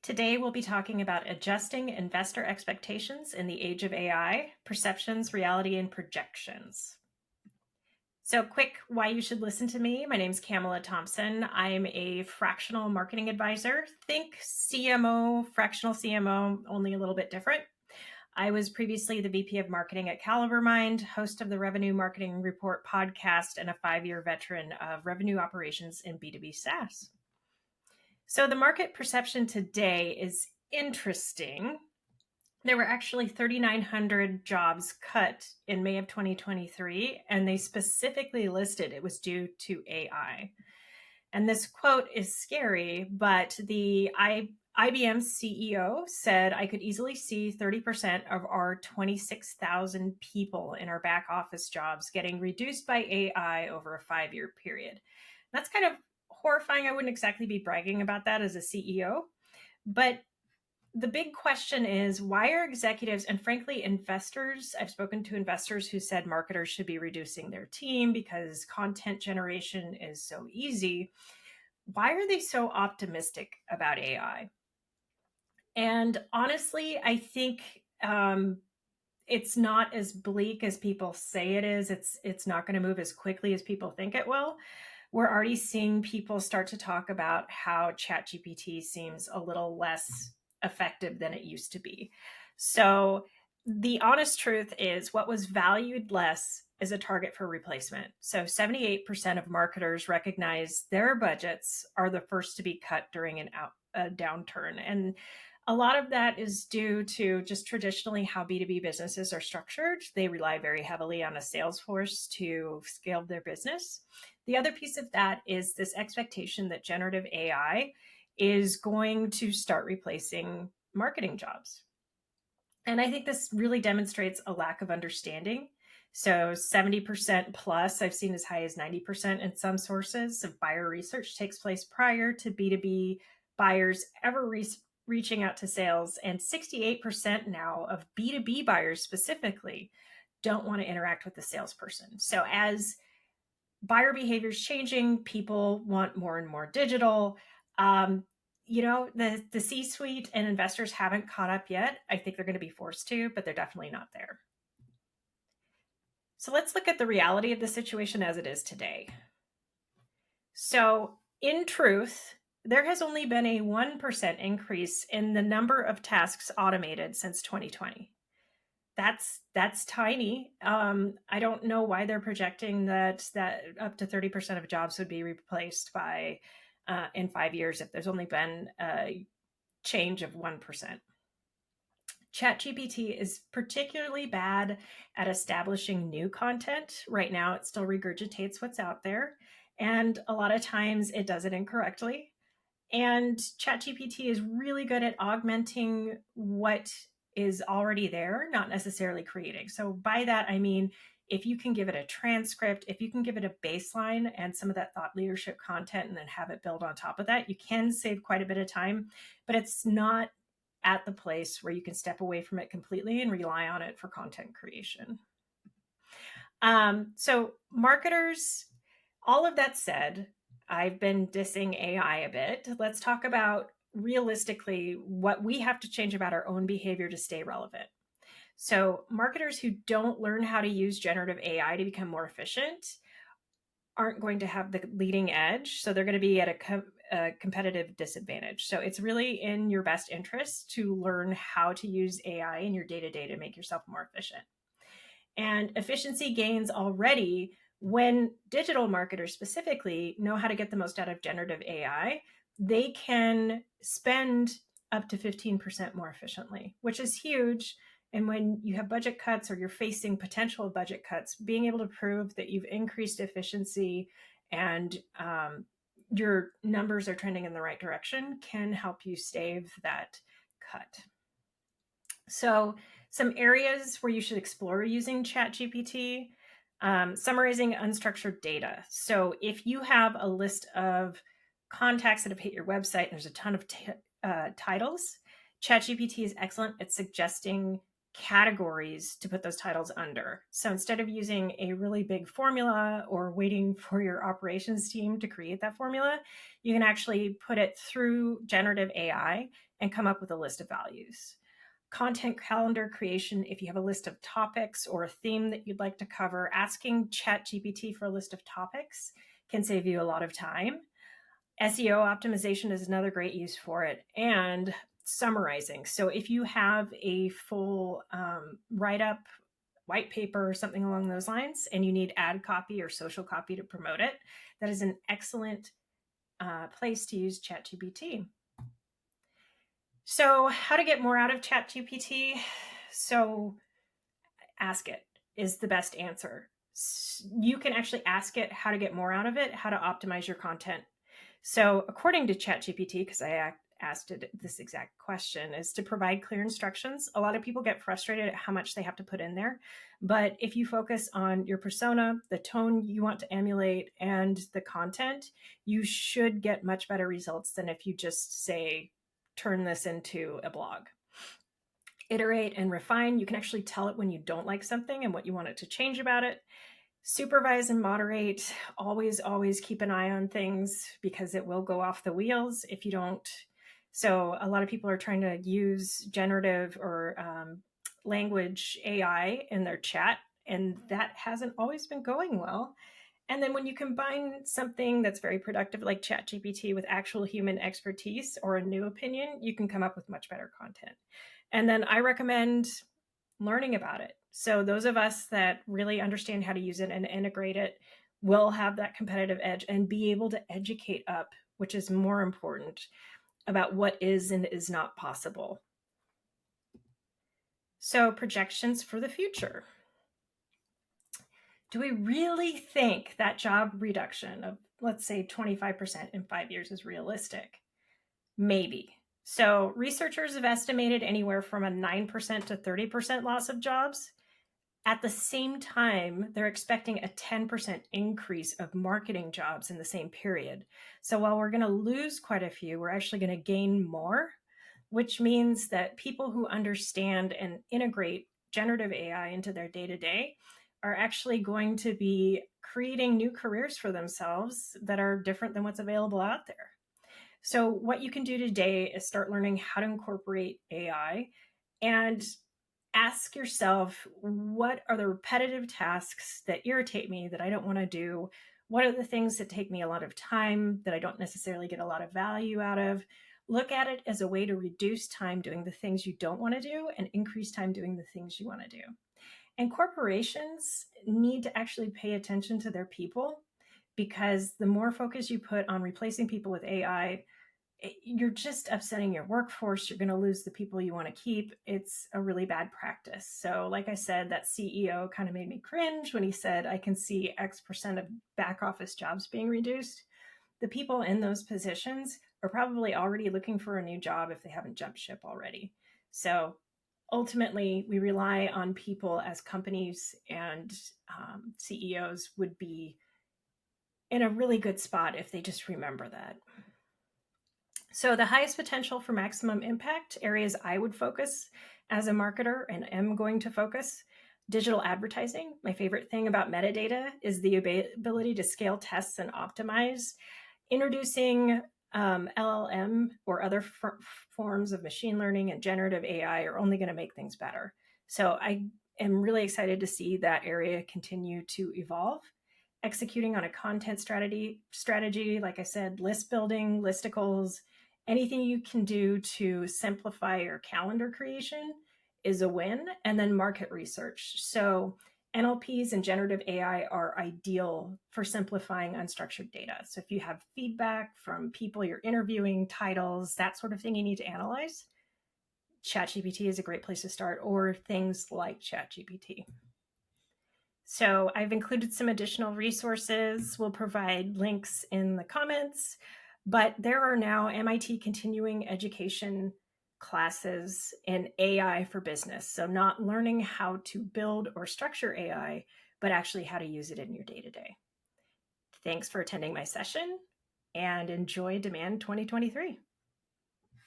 Today, we'll be talking about adjusting investor expectations in the age of AI, perceptions, reality, and projections. So, quick why you should listen to me. My name's Camela Thompson. I'm a fractional marketing advisor. Think CMO, fractional CMO, only a little bit different. I was previously the VP of Marketing at Caliber Mind, host of the Revenue Marketing Report podcast, and a 5-year veteran of revenue operations in B2B SaaS. So the market perception today is interesting. There were actually 3,900 jobs cut in May of 2023, and they specifically listed it was due to AI. And this quote is scary, but the IBM CEO said, I could easily see 30% of our 26,000 people in our back office jobs getting reduced by AI over a 5-year period. That's kind of horrifying. I wouldn't exactly be bragging about that as a CEO, but the big question is, why are executives and frankly investors, I've spoken to investors who said marketers should be reducing their team because content generation is so easy. Why are they so optimistic about AI? And honestly, I think it's not as bleak as people say it is. It's not going to move as quickly as people think it will. We're already seeing people start to talk about how ChatGPT seems a little less effective than it used to be. So the honest truth is what was valued less is a target for replacement. So 78% of marketers recognize their budgets are the first to be cut during a downturn. And a lot of that is due to just traditionally how B2B businesses are structured. They rely very heavily on a sales force to scale their business. The other piece of that is this expectation that generative AI is going to start replacing marketing jobs. And I think this really demonstrates a lack of understanding. So 70% plus, I've seen as high as 90% in some sources of buyer research takes place prior to B2B buyers ever reaching out to sales. And 68% now of B2B buyers specifically don't want to interact with the salesperson. So as buyer behavior is changing, people want more and more digital. The C-suite and investors haven't caught up yet. I think they're going to be forced to, but they're definitely not there. So let's look at the reality of the situation as it is today. So in truth, there has only been a 1% increase in the number of tasks automated since 2020. That's tiny. I don't know why they're projecting that up to 30% of jobs would be replaced by in 5 years if there's only been a change of 1%. ChatGPT is particularly bad at establishing new content. Right now, it still regurgitates what's out there, and a lot of times it does it incorrectly. And ChatGPT is really good at augmenting what is already there, not necessarily creating. So by that, I mean, if you can give it a transcript, if you can give it a baseline and some of that thought leadership content and then have it build on top of that, you can save quite a bit of time, but it's not at the place where you can step away from it completely and rely on it for content creation. So marketers, all of that said, I've been dissing AI a bit. Let's talk about realistically what we have to change about our own behavior to stay relevant. So marketers who don't learn how to use generative AI to become more efficient aren't going to have the leading edge. So they're going to be at a competitive disadvantage. So it's really in your best interest to learn how to use AI in your day-to-day to make yourself more efficient. And efficiency gains already when digital marketers specifically know how to get the most out of generative AI, they can spend up to 15% more efficiently, which is huge. And when you have budget cuts or you're facing potential budget cuts, being able to prove that you've increased efficiency and your numbers are trending in the right direction can help you save that cut. So some areas where you should explore using ChatGPT, summarizing unstructured data. So if you have a list of contacts that have hit your website and there's a ton of titles, ChatGPT is excellent at suggesting categories to put those titles under. So instead of using a really big formula or waiting for your operations team to create that formula, you can actually put it through generative AI and come up with a list of values. Content calendar creation, if you have a list of topics or a theme that you'd like to cover, asking ChatGPT for a list of topics can save you a lot of time. SEO optimization is another great use for it, and summarizing. So if you have a full write-up, white paper, or something along those lines, and you need ad copy or social copy to promote it, that is an excellent place to use ChatGPT. So how to get more out of ChatGPT? So ask it is the best answer. You can actually ask it how to get more out of it, how to optimize your content. So according to ChatGPT, because I asked it this exact question, is to provide clear instructions. A lot of people get frustrated at how much they have to put in there. But if you focus on your persona, the tone you want to emulate, and the content, you should get much better results than if you just say, turn this into a blog. Iterate and refine. You can actually tell it when you don't like something and what you want it to change about it. Supervise and moderate. Always keep an eye on things, because it will go off the wheels if you don't. So a lot of people are trying to use generative or language AI in their chat, and that hasn't always been going well. And then when you combine something that's very productive like ChatGPT with actual human expertise or a new opinion, you can come up with much better content. And then I recommend learning about it. So those of us that really understand how to use it and integrate it will have that competitive edge and be able to educate up, which is more important, about what is and is not possible. So projections for the future. Do we really think that job reduction of, let's say, 25% in 5 years is realistic? Maybe. So researchers have estimated anywhere from a 9% to 30% loss of jobs. At the same time, they're expecting a 10% increase of marketing jobs in the same period. So while we're going to lose quite a few, we're actually going to gain more, which means that people who understand and integrate generative AI into their day-to-day are actually going to be creating new careers for themselves that are different than what's available out there. So what you can do today is start learning how to incorporate AI and ask yourself, what are the repetitive tasks that irritate me that I don't want to do? What are the things that take me a lot of time that I don't necessarily get a lot of value out of? Look at it as a way to reduce time doing the things you don't want to do and increase time doing the things you want to do. And corporations need to actually pay attention to their people, because the more focus you put on replacing people with AI, you're just upsetting your workforce. You're going to lose the people you want to keep. It's a really bad practice. So like I said, that CEO kind of made me cringe when he said, I can see X% of back office jobs being reduced. The people in those positions are probably already looking for a new job if they haven't jumped ship already. So ultimately, we rely on people as companies, and CEOs would be in a really good spot if they just remember that. So the highest potential for maximum impact areas I would focus as a marketer and am going to focus: digital advertising. My favorite thing about metadata is the ability to scale tests and optimize. Introducing LLM or other forms of machine learning and generative AI are only going to make things better. So I am really excited to see that area continue to evolve. Executing on a content strategy, like I said, list building, listicles, anything you can do to simplify your calendar creation is a win. And then market research. So NLPs and generative AI are ideal for simplifying unstructured data. So if you have feedback from people you're interviewing, titles, that sort of thing you need to analyze, ChatGPT is a great place to start, or things like ChatGPT. So I've included some additional resources. We'll provide links in the comments, but there are now MIT continuing education classes in AI for business. So not learning how to build or structure AI, but actually how to use it in your day-to-day. Thanks for attending my session, and enjoy Demand 2023.